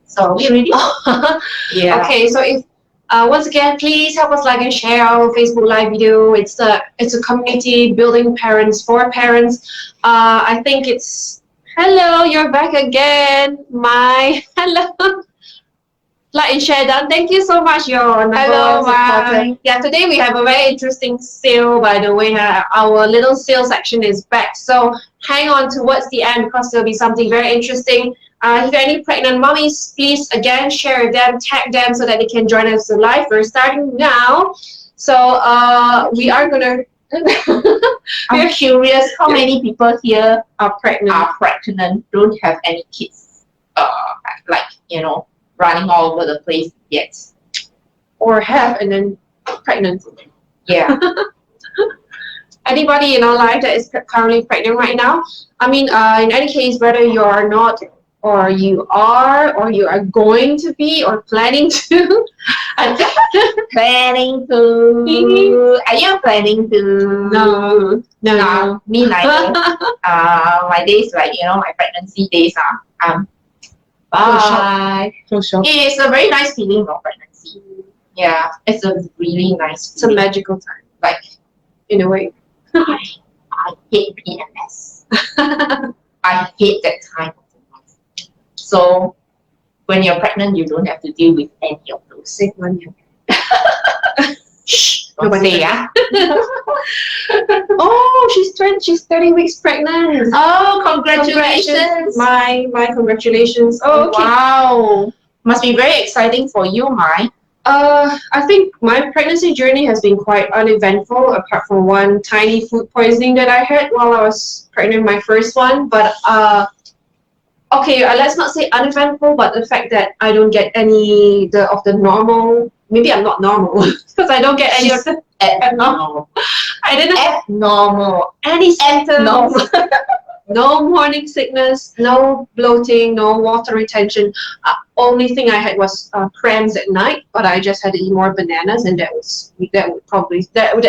So we ready? Yeah. Okay, so if once again, please help us like and share our Facebook Live video. It's a community building parents for parents. I think it's hello, you're back again. My hello. Like and share done. Thank you so much, your Hello, bye. Yeah, today we have a very interesting sale, by the way. Our little sale section is back. So hang on towards the end because there'll be something very interesting. If there are any pregnant mommies, please again share them, tag them so that they can join us live. We're starting now. So we are gonna I'm curious how many people here are pregnant, don't have any kids, like, you know, running all over the place yet. Or have and then pregnant. Yeah. Anybody in our life that is currently pregnant right now? I mean, in any case, whether you are not, or you are going to be, or planning to. Planning to. Are you planning to? No. Me neither. My days, like, you know, my pregnancy days are. Bye. It's a very nice feeling of pregnancy. Yeah, it's a really nice feeling. It's a magical time. Like, in a way. I hate PMS. I hate that time of the month. So when you're pregnant, you don't have to deal with any of those. Save money. Shh, don't say, yeah. Oh, she's 30 weeks pregnant. Oh, congratulations. My congratulations. Oh, okay. Wow. Must be very exciting for you, Mai. I think my pregnancy journey has been quite uneventful, apart from one tiny food poisoning that I had while I was pregnant, my first one. But okay, let's not say uneventful, but the fact that I don't get any of the normal. Maybe I'm not normal because I don't get any of the abnormal. I didn't have abnormal. any symptoms. No morning sickness, no bloating, no water retention. Only thing I had was cramps at night, but I just had to eat more bananas, and that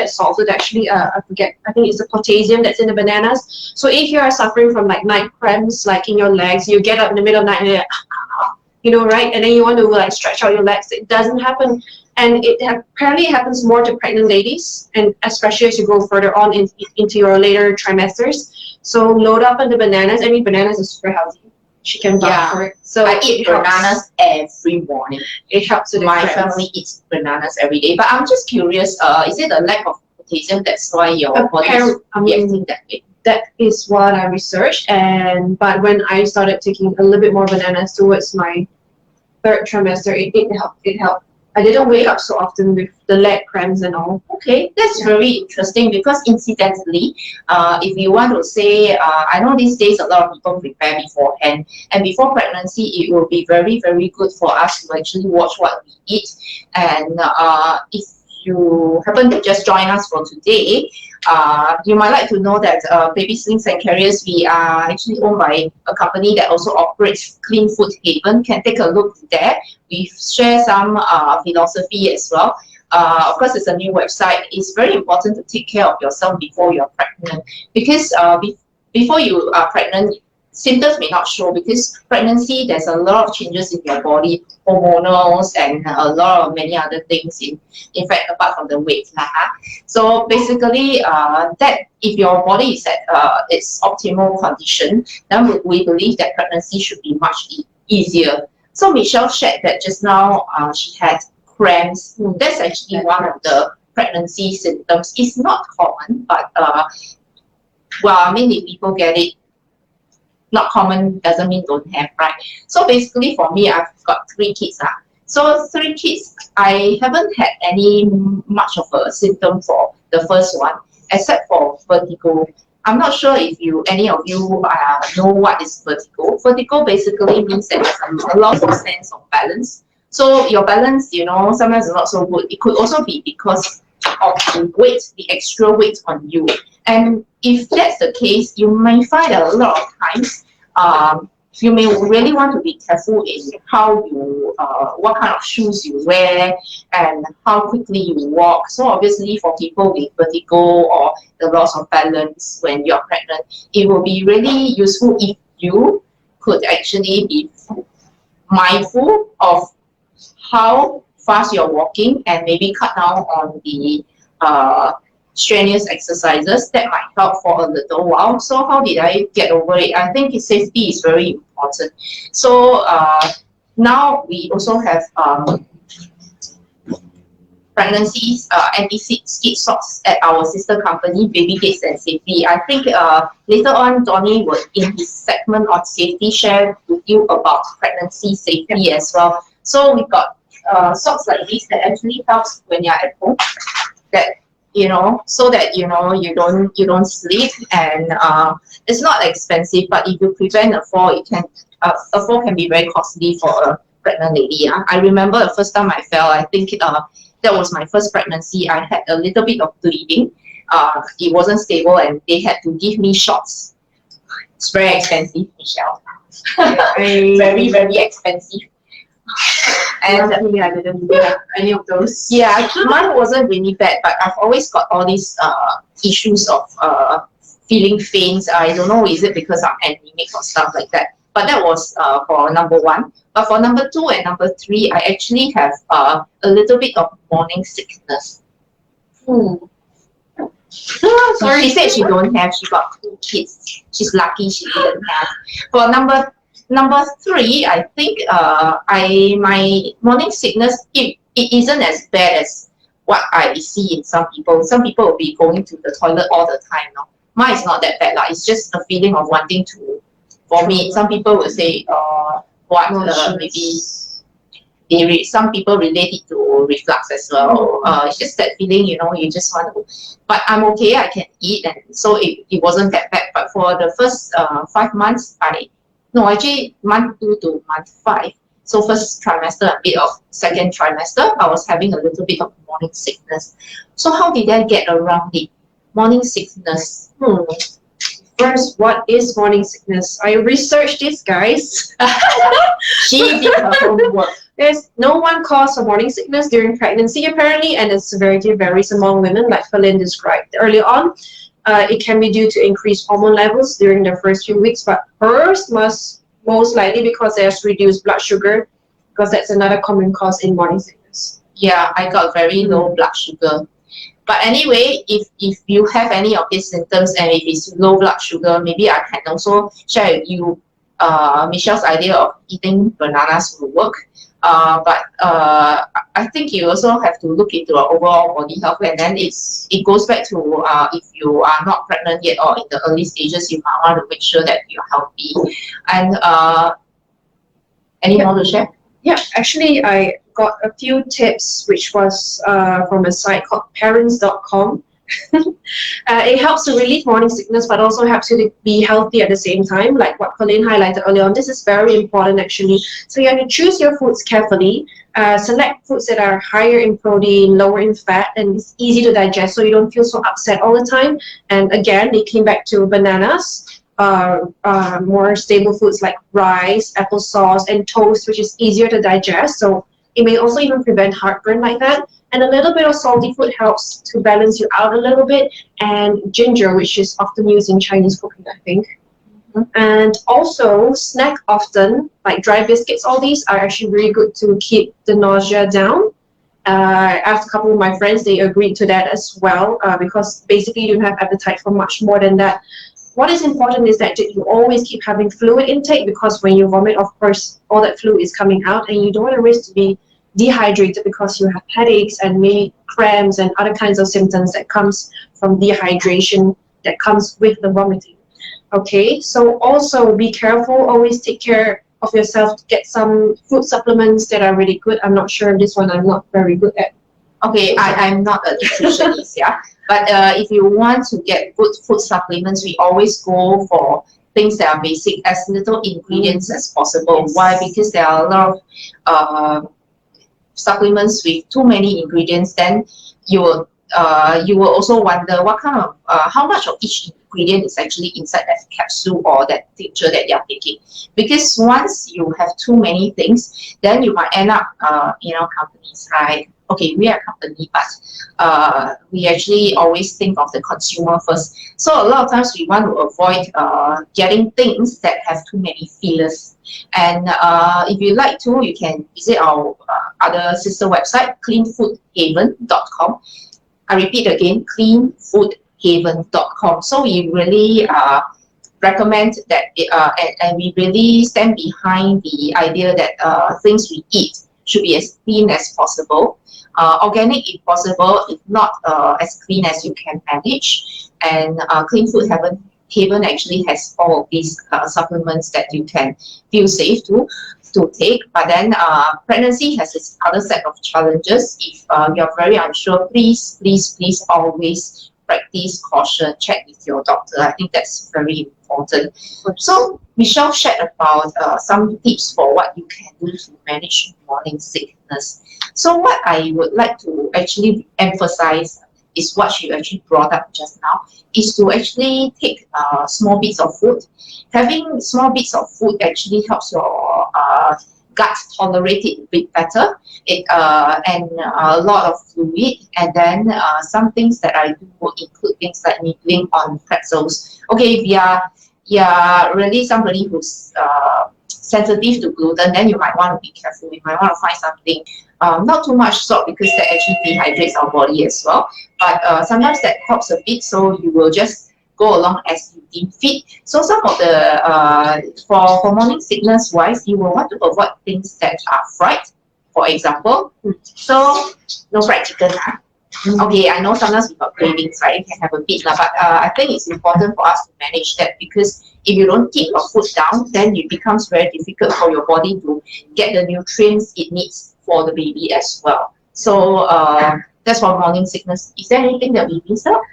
solved it actually. I forget. I think it's the potassium that's in the bananas. So if you are suffering from like night cramps, like in your legs, you get up in the middle of the night and you're like, you know, right? And then you want to like stretch out your legs. It doesn't happen. And it apparently happens more to pregnant ladies, and especially as you go further on into your later trimesters. So load up on the bananas. I mean, bananas is super healthy. She can vouch for it. So I eat bananas every morning. It helps with my family eats bananas every day. But I'm just curious, is it a lack of potassium that's why your body is reacting that way? That is what I researched, but when I started taking a little bit more bananas towards my third trimester, it helped. I didn't wake up so often with the leg cramps and all. Okay, that's very interesting because incidentally, if you want to say, I know these days a lot of people prepare beforehand, and before pregnancy, it will be very, very good for us to actually watch what we eat. And if you happen to just join us for today, you might like to know that Baby Slings and Carriers, we are actually owned by a company that also operates Clean Food Haven. Can take a look there. We share some philosophy as well. Of course, it's a new website. It's very important to take care of yourself before you're pregnant, because before you are pregnant, symptoms may not show, because pregnancy, there's a lot of changes in your body, hormonals and a lot of many other things, in fact, apart from the weight. So basically, that if your body is at its optimal condition, then we believe that pregnancy should be much easier. So Michelle shared that just now she had cramps. That's actually one of the pregnancy symptoms. It's not common, but well, I mean, if people get it, not common doesn't mean don't have, right? So basically for me, I've got 3 kids. So 3 kids, I haven't had any much of a symptom for the first one, except for vertigo. I'm not sure if any of you know what is vertigo. Vertigo basically means that there's a loss of sense of balance. So your balance, you know, sometimes is not so good. It could also be because of the weight, the extra weight on you. And if that's the case, you may find that a lot of times you may really want to be careful in how you, what kind of shoes you wear and how quickly you walk. So obviously for people with vertigo or the loss of balance when you're pregnant, it will be really useful if you could actually be mindful of how fast you're walking and maybe cut down on the strenuous exercises. That might help for a little while. So how did I get over it? I think safety is very important. So now we also have pregnancies, anti-skid socks at our sister company, Baby Gates and Safety. I think later on, Donnie will, in his segment on safety, share with you about pregnancy safety as well. So we got socks like this that actually helps when you're at home. That so that you don't slip, and it's not expensive. But if you prevent a fall, a fall can be very costly for a pregnant lady. I remember the first time I fell. I think that was my first pregnancy. I had a little bit of bleeding. It wasn't stable, and they had to give me shots. It's very expensive, Michelle. Very, very expensive. And I didn't have any of those. Yeah, mine wasn't really bad, but I've always got all these issues of feeling faint. I don't know, is it because I'm anemic or stuff like that? But that was for number 1. But for number 2 and number 3, I actually have a little bit of morning sickness. Sorry, she said she don't have. She got 2 kids. She's lucky she didn't have. For number 3, I think my morning sickness, it isn't as bad as what I see in some people. Some people will be going to the toilet all the time. No? Mine is not that bad. It's just a feeling of wanting to vomit. Some people will say, maybe some people relate it to reflux as well. It's just that feeling, you just want to. But I'm okay. I can eat, and so it wasn't that bad. But for the first 5 months, actually month 2 to month 5. So first trimester, a bit of second trimester, I was having a little bit of morning sickness. So how did I get around it? Morning sickness. First, what is morning sickness? I researched this, guys. She did her homework. There's no one cause of morning sickness during pregnancy, apparently, and its severity varies among women, like Feline described earlier on. It can be due to increased hormone levels during the first few weeks, but hers must most likely because there's reduced blood sugar, because that's another common cause in morning sickness. Yeah, I got very low blood sugar. But anyway, if you have any of these symptoms and if it's low blood sugar, maybe I can also share with you Michelle's idea of eating bananas will work. But I think you also have to look into our overall body health, and then it goes back to if you are not pregnant yet or in the early stages, you might want to make sure that you're healthy. And any more to share? Yeah, actually, I got a few tips, which was from a site called parents.com. It helps to relieve morning sickness, but also helps you to be healthy at the same time, like what Colleen highlighted earlier on. This is very important, actually. So you have to choose your foods carefully. Select foods that are higher in protein, lower in fat, and it's easy to digest, so you don't feel so upset all the time. And again, they came back to bananas. More stable foods like rice, applesauce, and toast, which is easier to digest. So it may also even prevent heartburn like that. And a little bit of salty food helps to balance you out a little bit. And ginger, which is often used in Chinese cooking, I think. And also snack often, like dry biscuits. All these are actually really good to keep the nausea down. I asked a couple of my friends, they agreed to that as well, because basically you don't have appetite for much more than that. What is important is that you always keep having fluid intake, because when you vomit, of course, all that fluid is coming out, and you don't want to risk to be dehydrated because you have headaches and maybe cramps and other kinds of symptoms that comes from dehydration that comes with the vomiting. Okay, so also be careful, always take care of yourself, get some food supplements that are really good. I'm not sure this one I'm not very good at. Okay, I'm not a nutritionist, yeah. But if you want to get good food supplements, we always go for things that are basic, as little ingredients as possible. Yes. Why? Because there are a lot of supplements with too many ingredients. Then you will also wonder what kind of how much of each ingredient is actually inside that capsule or that tincture that you're taking. Because once you have too many things, then you might end up companies like okay, we are a company, but we actually always think of the consumer first. So a lot of times we want to avoid getting things that have too many fillers. And if you like to, you can visit our other sister website, cleanfoodhaven.com. I repeat again, cleanfoodhaven.com. So we really recommend that and we really stand behind the idea that things we eat should be as clean as possible. Organic if possible, if not as clean as you can manage. And Clean Food Haven actually has all of these supplements that you can feel safe to take. But then pregnancy has its other set of challenges. If you're very unsure, please always practice caution, check with your doctor. I think that's very important. So Michelle shared about some tips for what you can do to manage morning sickness. So what I would like to actually emphasize is what she actually brought up just now, is to actually take small bits of food. Having small bits of food actually helps your gut tolerate it a bit better. And a lot of fluid. And then some things that I do will include things like nibbling on pretzels. Okay, if you're really somebody who's sensitive to gluten, then you might want to be careful. You might want to find something not too much salt, because that actually dehydrates our body as well. But sometimes that helps a bit, so you will just go along as you deem fit. So some of the for morning sickness wise, you will want to avoid things that are fried, for example. So no fried chicken. Okay, I know sometimes we've got cravings, right? You can have a bit, but I think it's important for us to manage that, because if you don't keep your food down, then it becomes very difficult for your body to get the nutrients it needs for the baby as well. So that's for morning sickness. Is there anything that we missed out?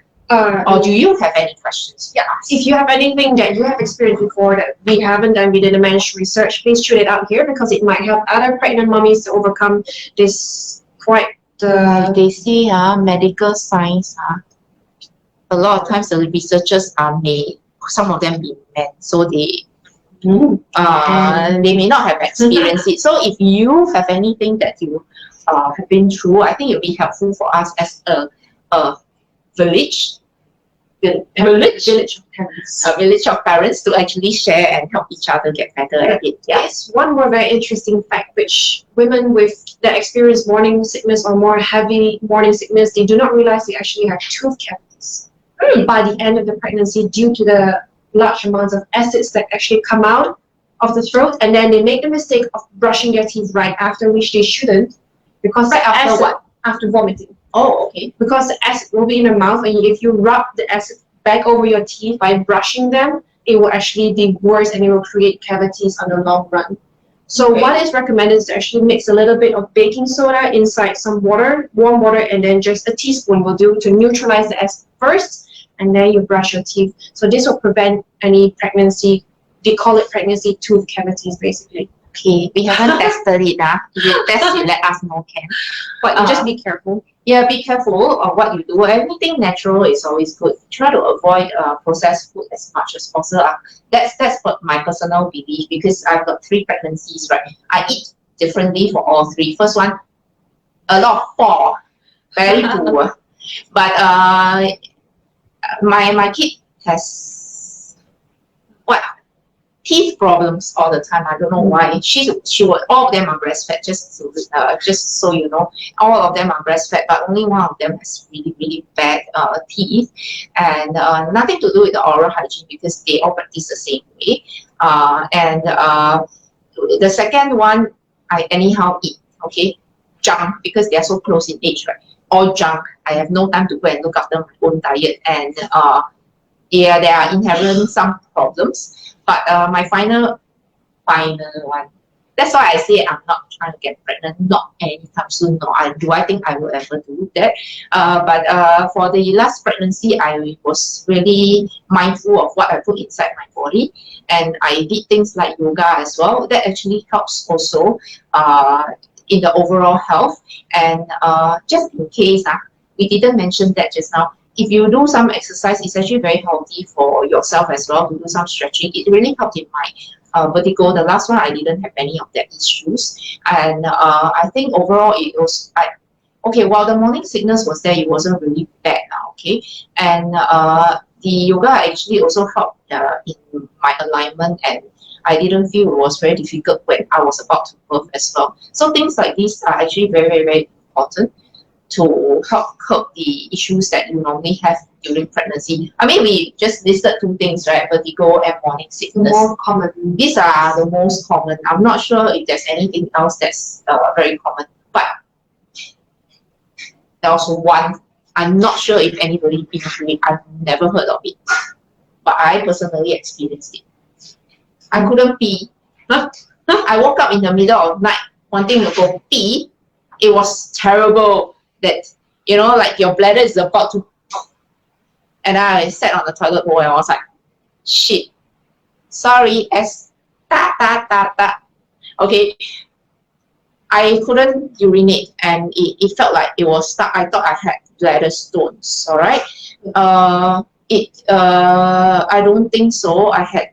Or do you have any questions? Yeah. If you have anything that you have experienced before that we haven't done, we didn't manage to research, please shoot it out here, because it might help other pregnant mommies to overcome this quite they say medical science, a lot of times the researchers are made, some of them be men, so they may not have experienced it. So if you have anything that you have been through, I think it would be helpful for us as a village of parents to actually share and help each other get better at it. Yes, one more very interesting fact, which women with that experience morning sickness or more heavy morning sickness, they do not realize they actually have tooth cavities by the end of the pregnancy, due to the large amounts of acids that actually come out of the throat, and then they make the mistake of brushing their teeth right after, which they shouldn't, because right after acid, what? After vomiting. Oh, okay. Because the acid will be in the mouth, and if you rub the acid back over your teeth by brushing them, it will actually be worse, and it will create cavities on the long run. So what is recommended is to actually mix a little bit of baking soda inside some water, warm water, and then just a teaspoon will do to neutralize the acid first, and then you brush your teeth. So this will prevent any pregnancy, they call it pregnancy tooth cavities basically. Okay, we haven't tested it. If you test, you let us know, Ken. But you just be careful. Yeah, be careful of what you do. Anything natural is always good. Try to avoid processed food as much as possible. That's what my personal belief, because I've got 3 pregnancies, right? I eat differently for all 3. First one, a lot of pho, very poor. But my kid has teeth problems all the time. I don't know why. She would, all of them are breastfed, just so you know, all of them are breastfed, but only one of them has really bad teeth, and nothing to do with the oral hygiene, because they all practice the same way. And the second one, I anyhow eat, okay, junk, because they are so close in age, right? All junk. I have no time to go and look after my own diet, and yeah, there are inherent some problems. But my final one, that's why I say I'm not trying to get pregnant, not anytime soon. No, do I think I will ever do that? But for the last pregnancy, I was really mindful of what I put inside my body, and I did things like yoga as well. That actually helps also in the overall health. And just in case, we didn't mention that just now. If you do some exercise, it's actually very healthy for yourself as well to do some stretching. It really helped in my vertigo. The last one, I didn't have any of that issues. And I think overall, okay, while the morning sickness was there, it wasn't really bad now, okay? And the yoga actually also helped in my alignment, and I didn't feel it was very difficult when I was about to birth as well. So things like these are actually very, very, very important to help curb the issues that you normally have during pregnancy. I mean, we just listed two things, right? Vertigo and morning sickness. More common. These are the most common. I'm not sure if there's anything else that's very common, but there was one. I'm not sure if anybody been through it. I've never heard of it, but I personally experienced it. I couldn't pee. I woke up in the middle of night wanting to go pee. It was terrible. That, you know, like your bladder is about to, and I sat on the toilet bowl and I was like, shit, sorry, okay, I couldn't urinate, and it felt like it was stuck. I thought I had bladder stones. All right, I don't think so. I had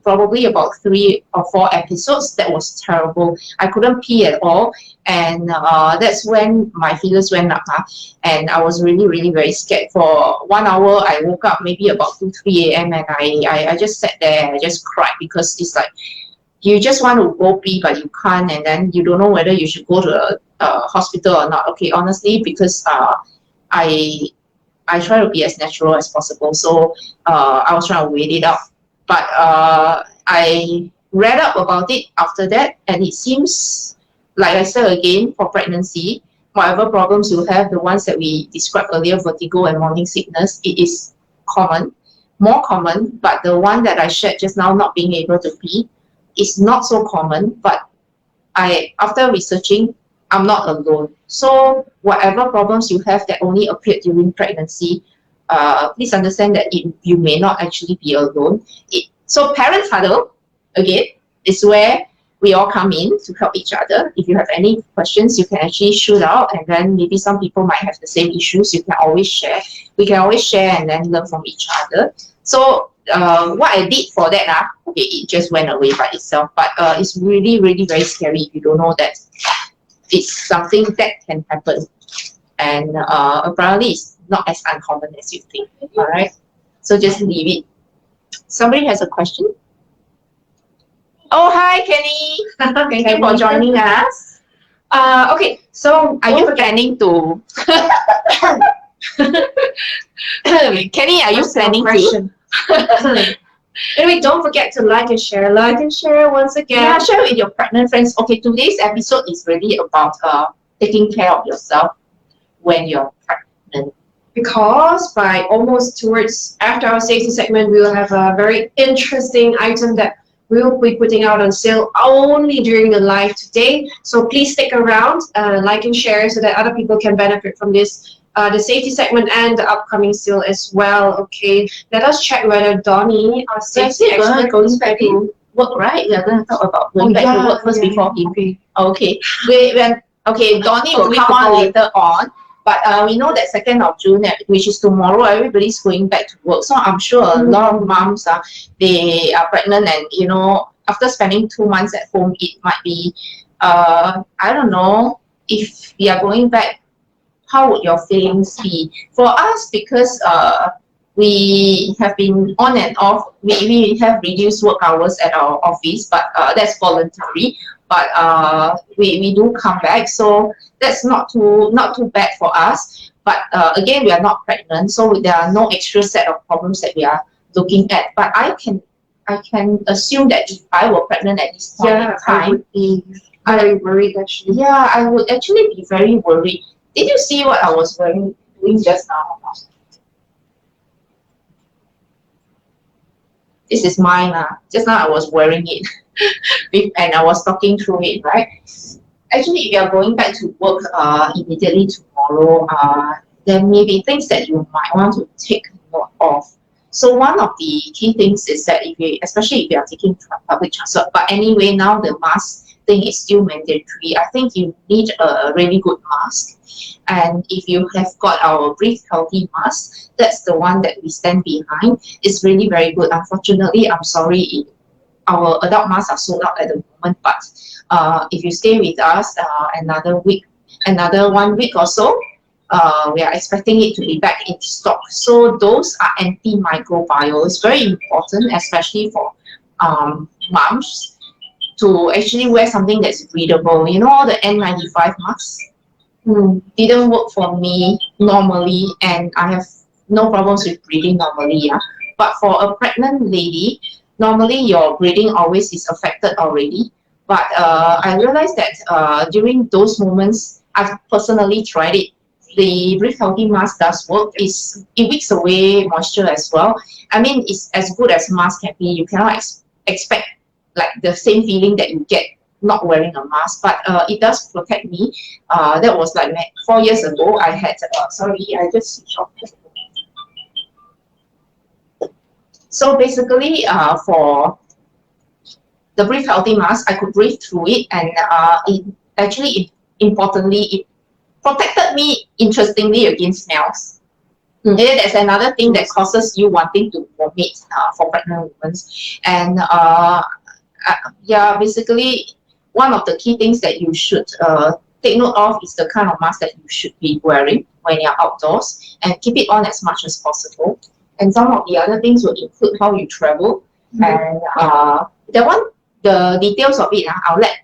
probably about 3 or 4 episodes. That was terrible. I couldn't pee at all, and that's when my feelers went up, and I was really, really very scared. For 1 hour, I woke up maybe about 2-3 a.m. and I just sat there and I just cried, because it's like you just want to go pee but you can't, and then you don't know whether you should go to a hospital or not. Okay, honestly, because I try to be as natural as possible, so I was trying to wait it out. But I read up about it after that, and it seems, like I said again, for pregnancy, whatever problems you have, the ones that we described earlier, vertigo and morning sickness, it is common, more common. But the one that I shared just now, not being able to pee, is not so common. But after researching, I'm not alone. So whatever problems you have that only appeared during pregnancy, please understand that you may not actually be alone. So parent huddle, again, is where we all come in to help each other. If you have any questions, you can actually shoot out, and then maybe some people might have the same issues. You can always share. We can always share and then learn from each other. So what I did for that, okay, it just went away by itself. But it's really, really very scary if you don't know that it's something that can happen. And apparently it's not as uncommon as you think. All right, so just leave it. Somebody has a question? Oh, hi, Kenny. Thank you for joining us. Okay, so are you planning to? Kenny, are you planning to? Anyway, don't forget to like and share once again. Yeah, share with your pregnant friends. Okay, today's episode is really about taking care of yourself when you're pregnant. Because by almost towards after our safety segment, we will have a very interesting item that we will be putting out on sale only during the live today. So please stick around, like and share so that other people can benefit from this, the safety segment and the upcoming sale as well. Okay, let us check whether Donnie, our safety expert, going back to work, right? We are going to talk about going back to work first before him. Okay. Donnie will come on later on. But we know that 2nd of June, which is tomorrow, everybody's going back to work. So I'm sure a lot of moms, they are pregnant, and, you know, after spending 2 months at home, it might be, I don't know, if we are going back, how would your feelings be? For us, because we have been on and off, we have reduced work hours at our office, but that's voluntary. But we do come back, so that's not too bad for us. But again, we are not pregnant, so there are no extra set of problems that we are looking at. But I can assume that if I were pregnant at this point in time, I would be very worried actually. Yeah, I would actually be very worried. Did you see what I was doing just now? This is mine. Just now I was wearing it. And I was talking through it, right? Actually, if you are going back to work immediately tomorrow, there may be things that you might want to take note of. So one of the key things is that especially if you are taking public transport, but anyway, now the mask thing is still mandatory. I think you need a really good mask. And if you have got our Breathe Healthy mask, that's the one that we stand behind. It's really very good. Unfortunately, I'm sorry, our adult masks are sold out at the moment, but if you stay with us another week, another 1 week or so, we are expecting it to be back in stock. So those are antimicrobial. It's very important, especially for moms, to actually wear something that's breathable. You know, all the N95 masks didn't work for me normally, and I have no problems with breathing normally. Yeah, but for a pregnant lady, normally your breathing always is affected already. But I realized that during those moments, I've personally tried it. The Breathe Healthy mask does work. It wicks away moisture as well. I mean, it's as good as mask can be. You cannot expect like the same feeling that you get not wearing a mask, but it does protect me. That was like 4 years ago. I had sorry, I just switched off. So basically, for the Breathe Healthy mask, I could breathe through it, and it actually, importantly, it protected me, interestingly, against smells. And that's another thing that causes you wanting to vomit for pregnant women. And yeah, basically, one of the key things that you should take note of is the kind of mask that you should be wearing when you're outdoors, and keep it on as much as possible. And some of the other things will include how you travel. And that one, the details of it, I'll let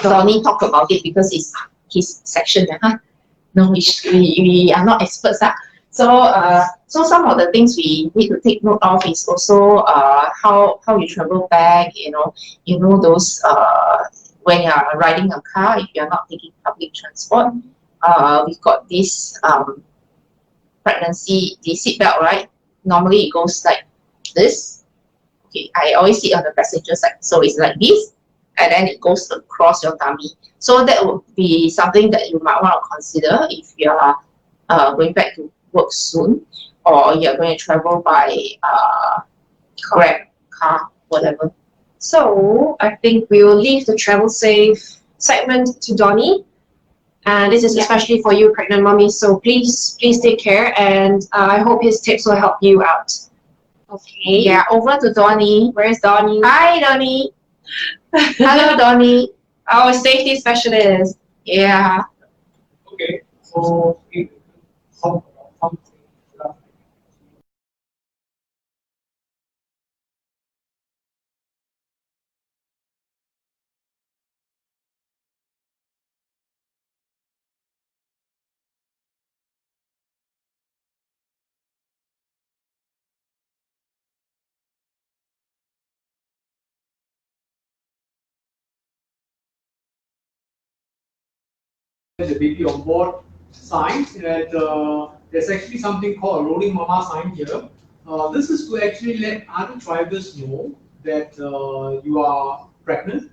Donnie talk about it because it's his section. No, we are not experts. So some of the things we need to take note of is also how you travel back. You know those when you are riding a car, if you are not taking public transport. We've got this pregnancy, the seat belt, right? Normally it goes like this. Okay, I always sit on the passenger side, so it's like this, and then it goes across your tummy. So that would be something that you might want to consider if you are going back to work soon, or you're going to travel by Grab, car, whatever. So I think we will leave the travel safe segment to Donnie. And this is especially for you pregnant mommies. So please take care, and I hope his tips will help you out. Okay. Yeah, over to Donnie. Where's Donnie? Hi, Donnie. Hello, Donnie. Our safety specialist. Yeah. Okay, so the baby on board signs, and there's actually something called a rolling mama sign here. This is to actually let other drivers know that you are pregnant,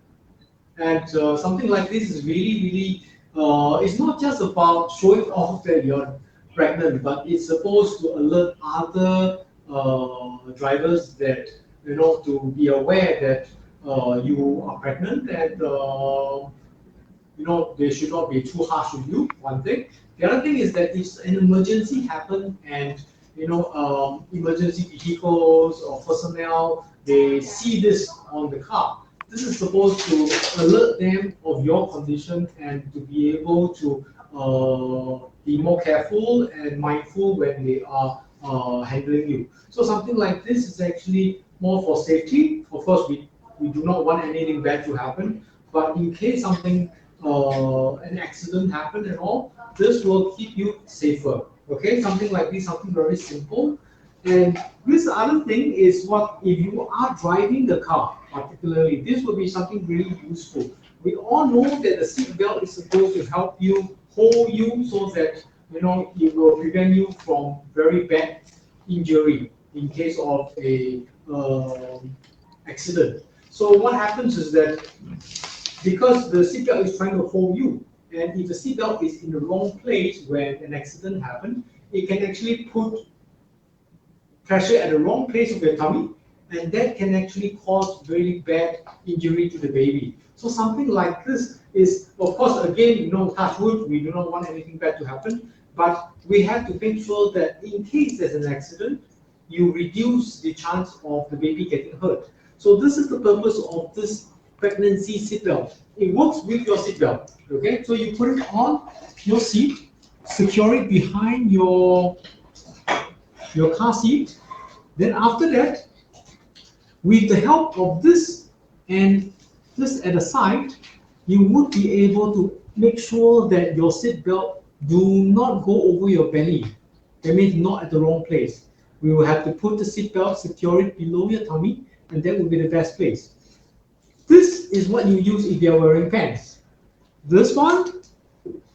and something like this is really it's not just about showing off that you're pregnant, but it's supposed to alert other drivers that to be aware that you are pregnant, and they should not be too harsh with you. One thing. The other thing is that if an emergency happens and emergency vehicles or personnel, they see this on the car, this is supposed to alert them of your condition and to be able to be more careful and mindful when they are handling you. So something like this is actually more for safety. Of course, we do not want anything bad to happen, but in case something an accident happened and all, this will keep you safer. Okay, something like this, something very simple. And this other thing is what if you are driving the car, particularly, this will be something really useful. We all know that the seat belt is supposed to help you hold you so that it will prevent you from very bad injury in case of a accident. So what happens is that because the seatbelt is trying to hold you, and if the seatbelt is in the wrong place when an accident happened, it can actually put pressure at the wrong place of your tummy, and that can actually cause very bad injury to the baby. So something like this is, of course, again, touch wood, we do not want anything bad to happen, but we have to make sure that in case there's an accident, you reduce the chance of the baby getting hurt. So this is the purpose of this pregnancy seatbelt. It works with your seatbelt. Okay, so you put it on your seat, secure it behind your car seat. Then after that, with the help of this and this at the side, you would be able to make sure that your seatbelt do not go over your belly. That means not at the wrong place. We will have to put the seatbelt, secure it below your tummy, and that would be the best place. This is what you use if you're wearing pants. This one,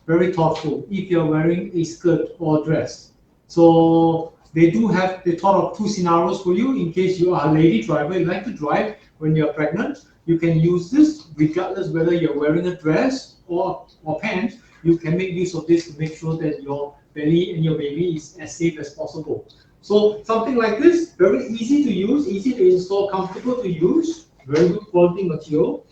very thoughtful if you're wearing a skirt or dress. So they thought of two scenarios for you in case you are a lady driver, you like to drive when you're pregnant. You can use this regardless whether you're wearing a dress or pants. You can make use of this to make sure that your belly and your baby is as safe as possible. So something like this, very easy to use, easy to install, comfortable to use, very good quality material,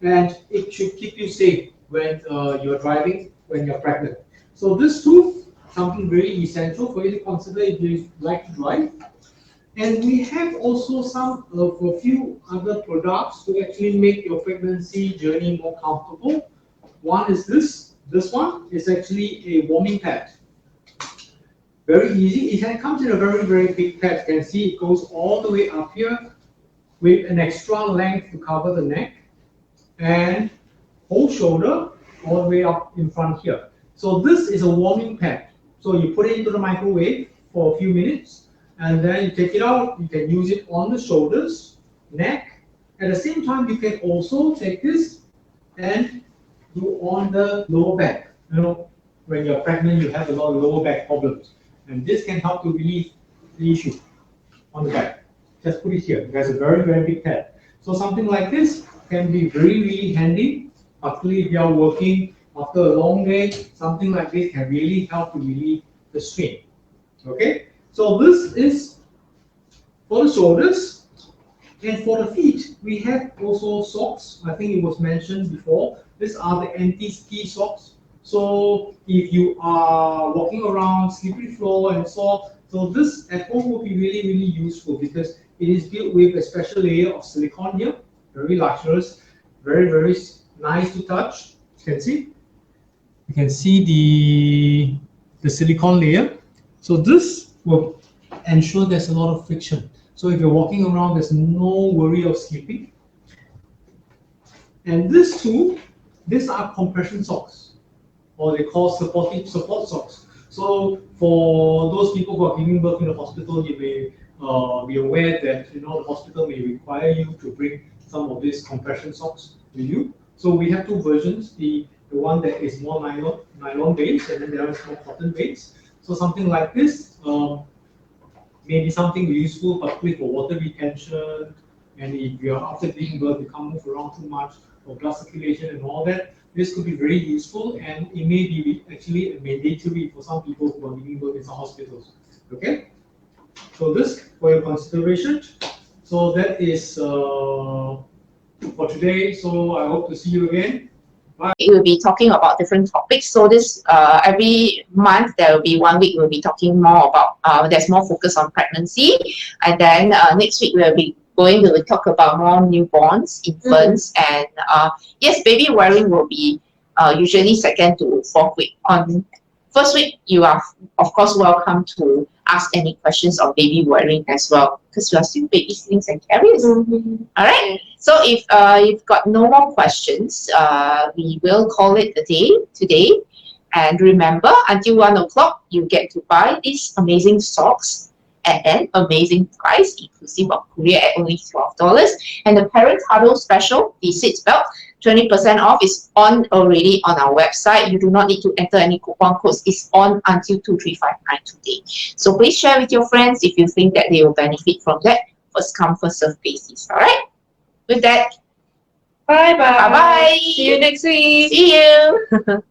and it should keep you safe when you're driving, when you're pregnant. So this too, something very essential for you to consider if you like to drive. And we have also a few other products to actually make your pregnancy journey more comfortable. One is this. This one is actually a warming pad. Very easy. It comes in a very, very big pad. You can see it goes all the way up here with an extra length to cover the neck and whole shoulder all the way up in front here. So this is a warming pad. So you put it into the microwave for a few minutes and then you take it out. You can use it on the shoulders, neck. At the same time, you can also take this and do on the lower back. You know, when you're pregnant, you have a lot of lower back problems. And this can help to relieve the issue on the back. Just put it here. It has a very, very big pad. So something like this can be very, really handy, particularly if you are working after a long day. Something like this can really help to relieve the strain. Okay? So this is for the shoulders. And for the feet, we have also socks. I think it was mentioned before. These are the anti-ski socks. So if you are walking around slippery floor and so this at home will be really, really useful because it is built with a special layer of silicone here, very luxurious, very, very nice to touch. You can see the silicone layer. So this will ensure there's a lot of friction. So if you're walking around, there's no worry of slipping. And this too, these are compression socks, or they call support socks. So for those people who are giving birth in the hospital, you may be aware that the hospital may require you to bring some of these compression socks with you. So we have two versions: the one that is more nylon based, and then there is more cotton based. So something like this may be something useful, particularly for water retention. And if you are after giving birth, you can't move around too much for blood circulation and all that. This could be very useful, and it may be actually mandatory for some people who are giving birth in some hospitals. Okay, so this for your consideration. So that is for today. So I hope to see you again. Bye. We will be talking about different topics. So this every month there will be 1 week we'll be talking more about there's more focus on pregnancy, and then next week we'll be going to talk about more newborns, infants, and yes, baby wearing will be usually 2nd to 4th week. On 1st week, you are of course welcome to ask any questions on baby wearing as well, because you are still baby slings and carriers. All right. So if you've got no more questions, we will call it a day today. And remember, until 1 o'clock, you get to buy these amazing socks at an amazing price, inclusive of courier at only $12. And the parent huddle special, the seat belt, 20% off is on already on our website. You do not need to enter any coupon codes. It's on until 2359 today. So please share with your friends if you think that they will benefit from that. First come, first serve basis. All right. With that, Bye bye. bye bye. See you next week. See you.